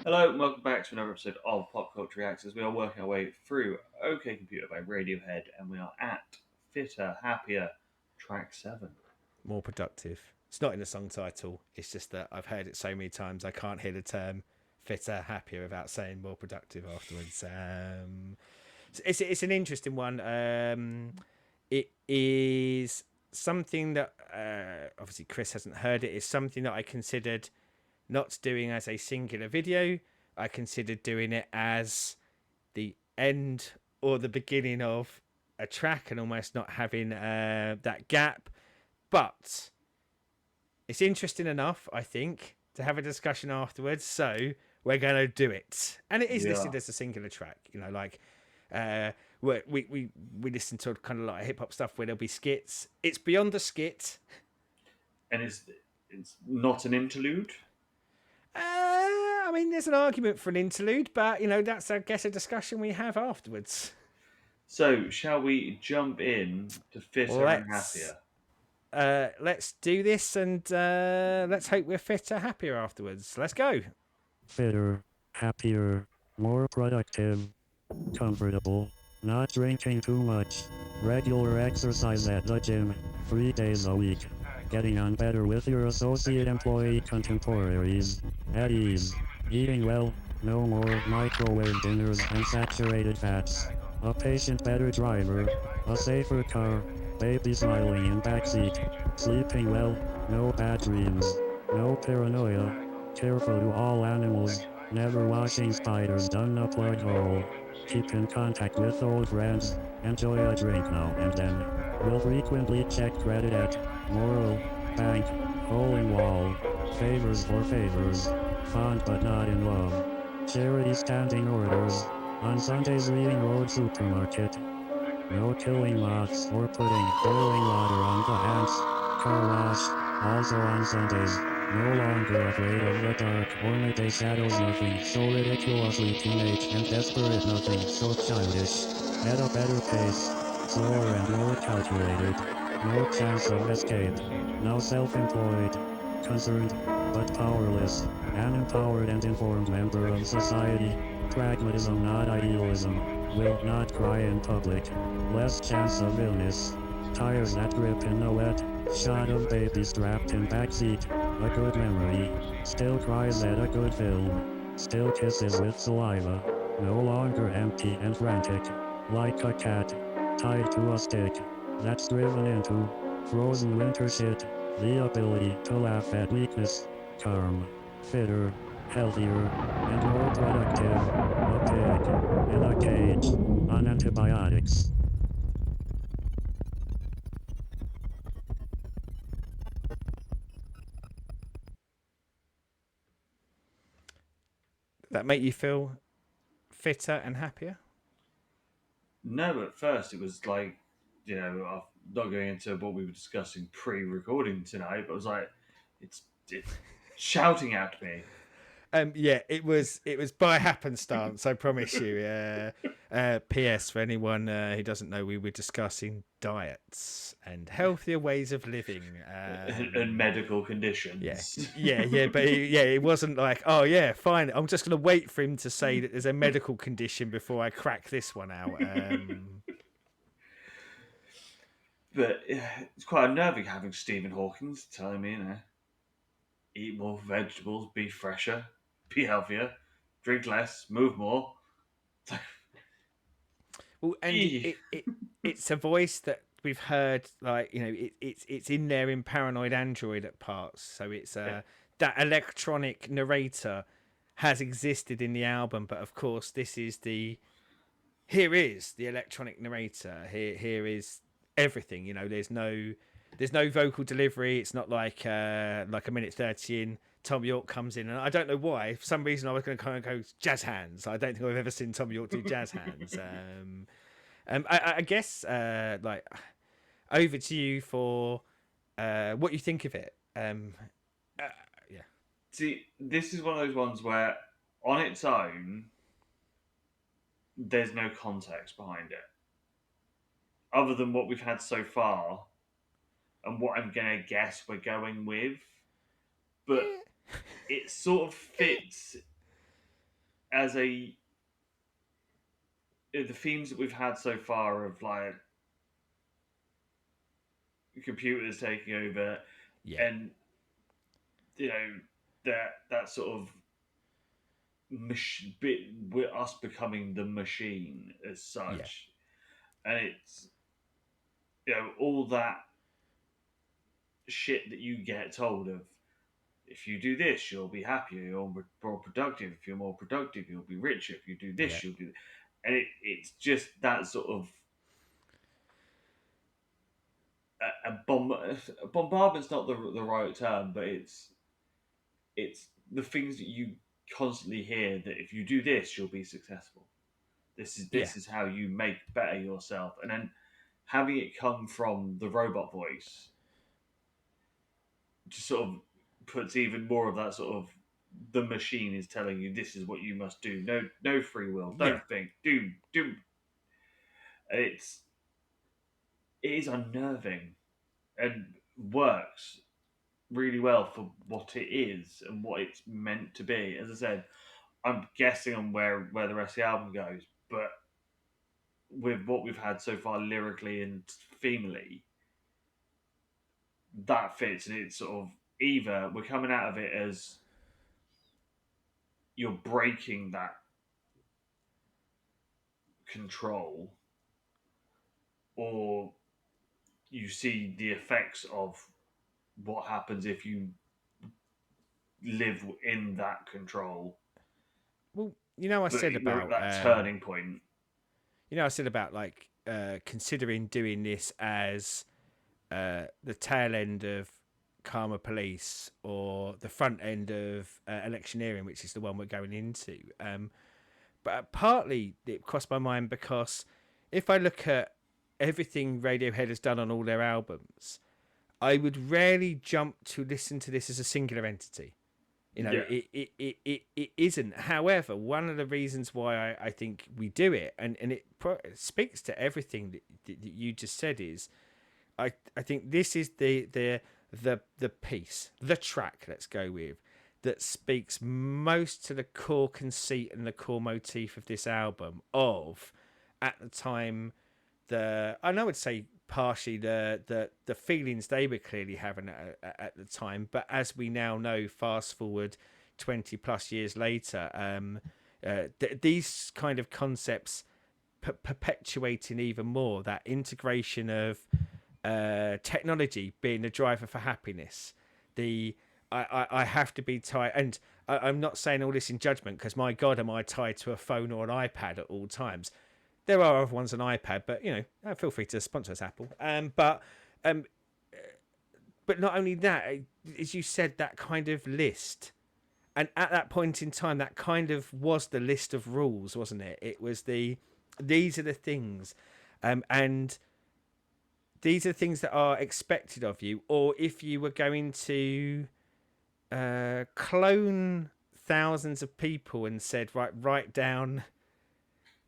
Hello, and welcome back to another episode of Pop Culture Reacts as we are working our way through OK Computer by Radiohead, and we are at Fitter, Happier, track 7. More productive. It's not in the song title. It's just that I've heard it so many times I can't hear the term fitter, happier without saying more productive afterwards. It's an interesting one. It is something that obviously Chris hasn't heard it. It's something that I considered not doing as a singular video. I considered doing it as the end or the beginning of a track and almost not having that gap. But it's interesting enough, I think, to have a discussion afterwards. So we're going to do it, and it is We listed are. as a singular track. Uh, we listen to kind of like hip hop stuff where there'll be skits. It's beyond the skit. And it's not an interlude. I mean, there's an argument for an interlude, but that's I guess a discussion we have afterwards. So, shall we jump in to Fitter and Let's Happier? let's do this, and let's hope we're fitter, happier afterwards. Let's go. Fitter, happier, more productive, comfortable, not drinking too much, regular exercise at the gym, 3 days a week, getting on better with your associate employee contemporaries, at ease, eating well, no more microwave dinners and saturated fats, a patient better driver, a safer car, baby smiling in backseat, sleeping well, no bad dreams, no paranoia, careful to all animals, never washing spiders down a plug hole, keep in contact with old friends, enjoy a drink now and then, will frequently check credit at Moral, Bank, Hole in Wall, favors for favors, fond but not in love, charity standing orders, on Sundays reading Road Supermarket, no killing moths or putting boiling water on the ants, car wash, also on Sundays, no longer afraid of the dark or midday shadows, nothing so ridiculously teenage and desperate, nothing so childish, at a better pace, slower and more calculated, no chance of escape, now self-employed, concerned, but powerless, an empowered and informed member of society, pragmatism not idealism, will not cry in public, less chance of illness, tires that grip in the wet, shot of baby strapped in backseat, a good memory, still cries at a good film, still kisses with saliva, no longer empty and frantic, like a cat, tied to a stick, that's driven into frozen winter shit, the ability to laugh at weakness, calm, fitter, healthier, and more productive, a pig, in a cage, on antibiotics. That make you feel fitter and happier? No, at first it was like, I'm not going into what we were discussing pre recording tonight, but I was like, it's shouting at me. Yeah, it was by happenstance. I promise you. P.S. For anyone who doesn't know, we were discussing diets and healthier ways of living. And medical Yeah, conditions. yeah, but it wasn't like, oh yeah, fine. I'm just gonna wait for him to say that there's a medical condition before I crack this one out. But it's quite unnerving having Stephen Hawkins telling me, eat more vegetables, be fresher, be healthier, drink less, move more. Well, and it's a voice that we've heard, like it's in there in Paranoid Android at parts. So it's that electronic narrator has existed in the album, but of course this is the here is the electronic narrator. Here is everything. There's no vocal delivery. It's not like a minute 30 in. Tom York comes in, and I don't know why. For some reason, I was going to kind of go jazz hands. I don't think I've ever seen Tom York do jazz hands. I guess like over to you for what you think of it. Uh, yeah, See, this is one of those ones where, on its own, there's no context behind it, other than what we've had so far and what I'm gonna guess we're going with. But yeah, it sort of fits. as a the themes that we've had so far of like computers taking over, Yeah, and that sort of bit with us becoming the machine as yeah, such, and it's all that shit that you get told of. If you do this, you'll be happier. You're more productive. If you're more productive, you'll be richer. If you do yeah, this, you'll do. And it's just that sort of bombardment's not the right term, but it's the things that you constantly hear that if you do this, you'll be successful. This is yeah, this is how you make better yourself, and then having it come from the robot voice just sort of puts even more of that sort of the machine is telling you this is what you must do. No free will. yeah. Don't think. Do. It's it is unnerving and works really well for what it is and what it's meant to be. As I said, I'm guessing on where the rest of the album goes, but with what we've had so far lyrically and themely, that fits, and it's sort of either we're coming out of it as you're breaking that control, or you see the effects of what happens if you live in that control. Well, But we're at that turning point. I said about like considering doing this as the tail end of Karma Police or the front end of Electioneering, which is the one we're going into. But partly it crossed my mind because if I look at everything Radiohead has done on all their albums, I would rarely jump to listen to this as a singular entity. Yeah, It isn't. However, one of the reasons why I think we do it, and it speaks to everything that you just said, is I think this is the piece, the track, let's go with, that speaks most to the core conceit and the core motif of this album. Of at the time, I would say partially the feelings they were clearly having at the time, but as we now know, fast forward 20 plus years later, these kind of concepts perpetuating even more that integration of technology being the driver for happiness. I have to be tied, and I'm not saying all this in judgment because my God, am I tied to a phone or an iPad at all times? There are other ones on iPad, but feel free to sponsor us, Apple. Um, but not only that, as you said, that kind of list, and at that point in time, that kind of was the list of rules, wasn't it? It was these are the things, and these are things that are expected of you, or if you were going to clone thousands of people and said, right, write down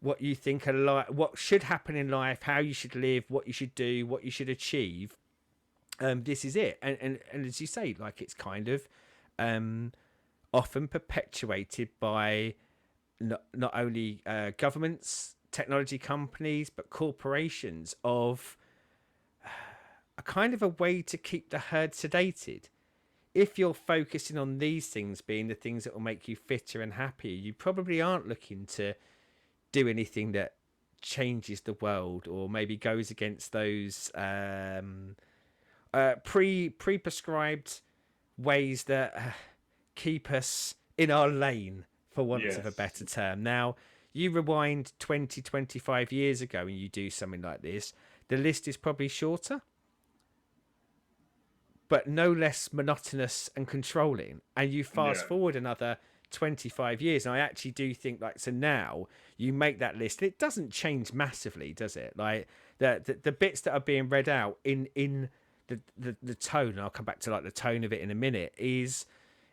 what you think what should happen in life, how you should live, what you should do, what you should achieve. This is it, and as you say, like it's kind of often perpetuated by not only governments, technology companies, but corporations of a kind of a way to keep the herd sedated. If you're focusing on these things being the things that will make you fitter and happier, you probably aren't looking to do anything that changes the world or maybe goes against those pre-prescribed ways that keep us in our lane, for want of a yes, better term. Now, you rewind 20, 25 years ago and you do something like this, the list is probably shorter, but no less monotonous and controlling. And you fast yeah, forward another 25 years, and I actually do think, like, so now you make that list, it doesn't change massively, does it? Like the bits that are being read out in the tone, and I'll come back to like the tone of it in a minute, is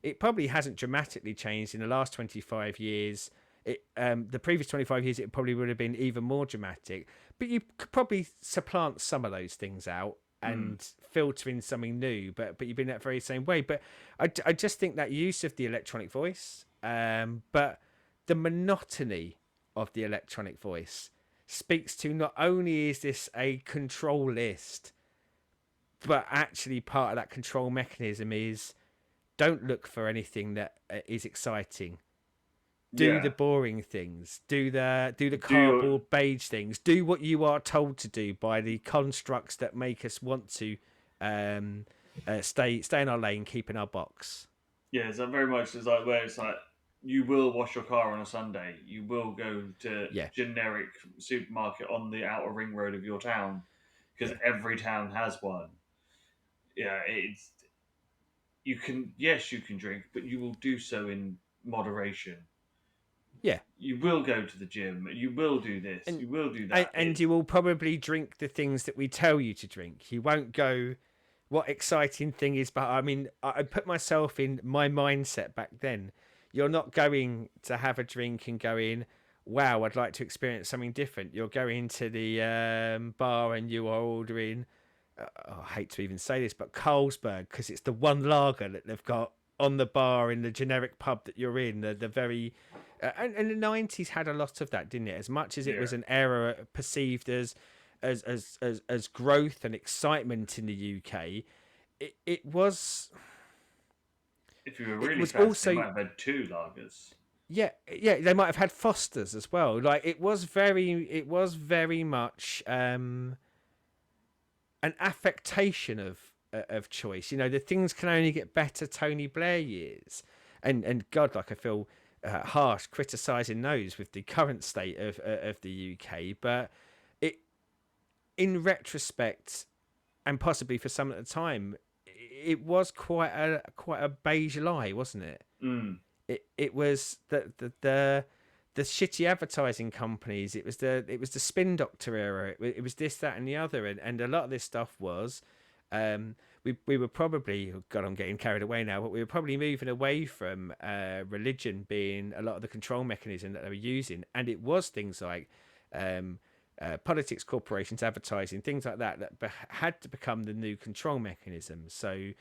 it probably hasn't dramatically changed in the last 25 years. The previous 25 years, it probably would have been even more dramatic, but you could probably supplant some of those things out and filter in something new, but you've been that very same way. But I just think that use of the electronic voice, but the monotony of the electronic voice speaks to not only is this a control list, but actually part of that control mechanism is don't look for anything that is exciting. Do the Yeah. boring things. Do the Do your cardboard beige things. Do what you are told to do by the constructs that make us want to um, stay in our lane, keep in our box. Yeah, so very much it's like where it's like you will wash your car on a Sunday. You will go to Yeah, generic supermarket on the outer ring road of your town because yeah, every town has one. Yeah, it's you can yes you can drink, but you will do so in moderation. yeah. You will go to the gym. You will do this. And You will do and, that. and you will probably drink the things that we tell you to drink. You won't go. What exciting thing is? But I mean, I put myself in my mindset back then. You're not going to have a drink and going, "Wow, I'd like to experience something different." You're going to the bar and you are ordering. I hate to even say this, but Carlsberg because it's the one lager that they've got on the bar in the generic pub that you're in. The very and the 90s had a lot of that, didn't it? As much as it Yeah. was an era perceived as growth and excitement in the UK, it was If you were it really was fancy, you also might have had two lagers. yeah they might have had Fosters as well. Like it was very much an affectation of choice. You know, the things can only get better. Tony Blair years, and God, like I feel harsh criticizing those with the current state of the UK, but it in retrospect, and possibly for some at the time, it was quite a beige lie, wasn't it? Mm. It was the shitty advertising companies. It was the spin doctor era. It was this, that, and the other, and a lot of this stuff was. We were probably, oh God, I'm getting carried away now, but we were probably moving away from religion being a lot of the control mechanism that they were using, and it was things like politics, corporations, advertising, things like that had to become the new control mechanism. So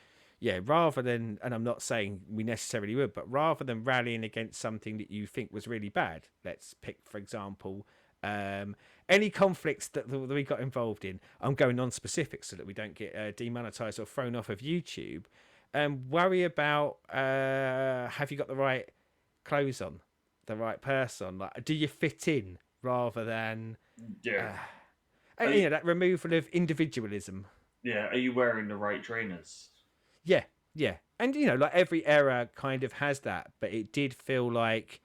yeah, rather than, and I'm not saying we necessarily would, but rather than rallying against something that you think was really bad, let's pick, for example, any conflicts that we got involved in. I'm going non-specific so that we don't get demonetized or thrown off of YouTube. Worry about have you got the right clothes on, the right purse on, like do you fit in, rather than Yeah. that removal of individualism. Yeah. Are you wearing the right trainers? Yeah, yeah. And like every era kind of has that, but it did feel like,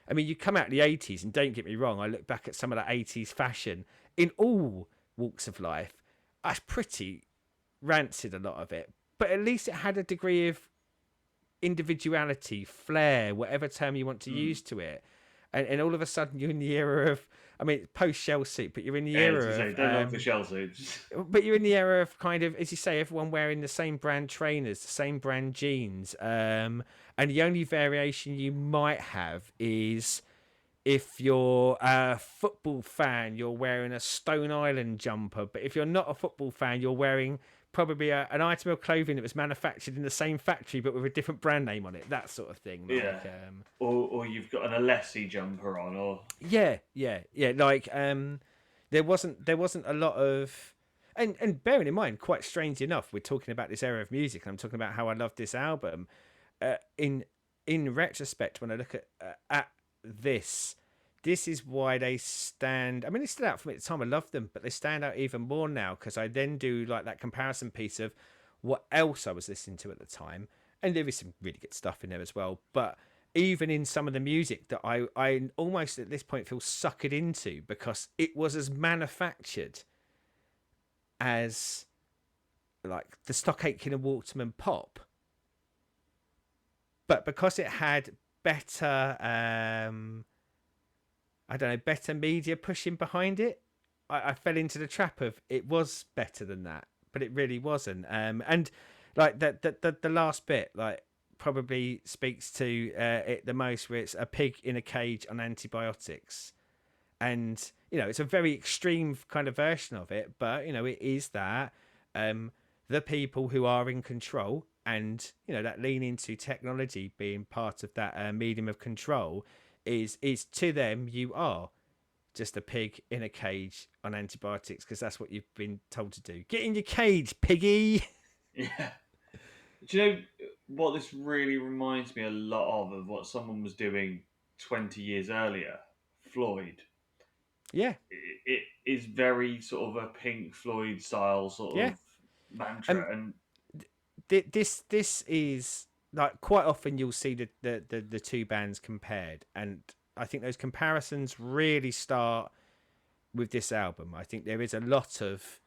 I mean, you come out of the 80s, and don't get me wrong, I look back at some of that 80s fashion in all walks of life. That's pretty rancid, a lot of it. But at least it had a degree of individuality, flair, whatever term you want to Mm. use to it. And all of a sudden you're in the era of, I mean, post shell suit, but you're in the As you era say, of don't knock the shell suits. but you're in the era of kind of, as you say, everyone wearing the same brand trainers, the same brand jeans, and the only variation you might have is if you're a football fan, you're wearing a Stone Island jumper. But if you're not a football fan, you're wearing probably an item of clothing that was manufactured in the same factory but with a different brand name on it. That sort of thing. Yeah. Or you've got an Alessi jumper on, or Yeah. Like there wasn't a lot of, and bearing in mind, quite strange enough, we're talking about this era of music, and I'm talking about how I love this album. In retrospect, when I look at this, this is why they stand. I mean, they stood out for me at the time. I loved them, but they stand out even more now because I then do like that comparison piece of what else I was listening to at the time, and there is some really good stuff in there as well. But even in some of the music that I almost at this point feel suckered into because it was as manufactured as like the Stock Aitken and Waterman pop, but because it had better I don't know, better media pushing behind it, I fell into the trap of it was better than that, but it really wasn't. And like the last bit, like probably speaks to it the most, where it's a pig in a cage on antibiotics, and it's a very extreme kind of version of it, but it is that the people who are in control, and that lean into technology being part of that medium of control, is to them you are just a pig in a cage on antibiotics because that's what you've been told to do. Get in your cage, piggy. Yeah. Do you know what this really reminds me a lot of what someone was doing 20 years earlier? Floyd. Yeah, It is very sort of a Pink Floyd style sort yeah. of And mantra, and this is like quite often you'll see the two bands compared, and I think those comparisons really start with this album. I think there is a lot of,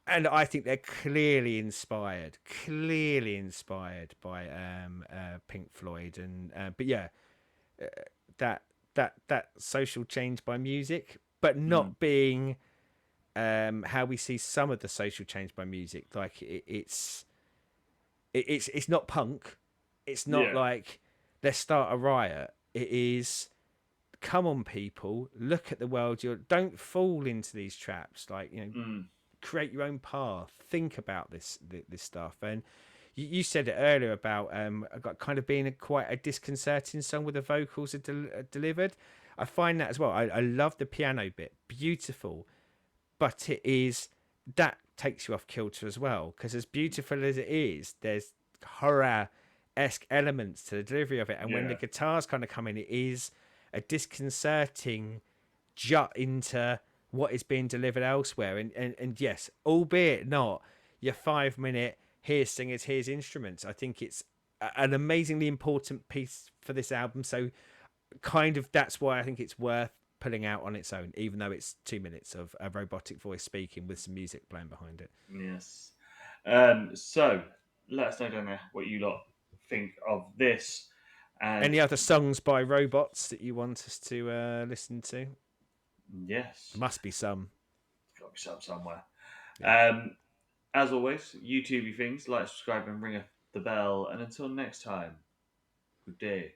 and I think they're clearly inspired by Pink Floyd, and but yeah, that that social change by music, but mm, not being how we see some of the social change by music. Like it's not punk. It's not yeah, like let's start a riot. It is come on, people, look at the world. You don't fall into these traps. Like mm, create your own path. Think about this stuff. And you said it earlier about kind of being quite a disconcerting song with the vocals are delivered. I find that as well. I love the piano bit, beautiful, but it is that takes you off kilter as well because as beautiful as it is, there's horror esque elements to the delivery of it, and when the yeah, guitars kind of come in, it is a disconcerting jut into what is being delivered elsewhere. And yes, albeit not your 5 minute here's singers, here's instruments. I think it's an amazingly important piece for this album. So kind of that's why I think it's worth pulling out on its own, even though it's 2 minutes of a robotic voice speaking with some music playing behind it. yes. So let us know down there what you lot think of this, and Any other songs by robots that you want us to listen to? yes, There must be some. got to be some somewhere. Yeah. Um, as always, YouTube things, like, subscribe, and ring the bell. And until next time, good day.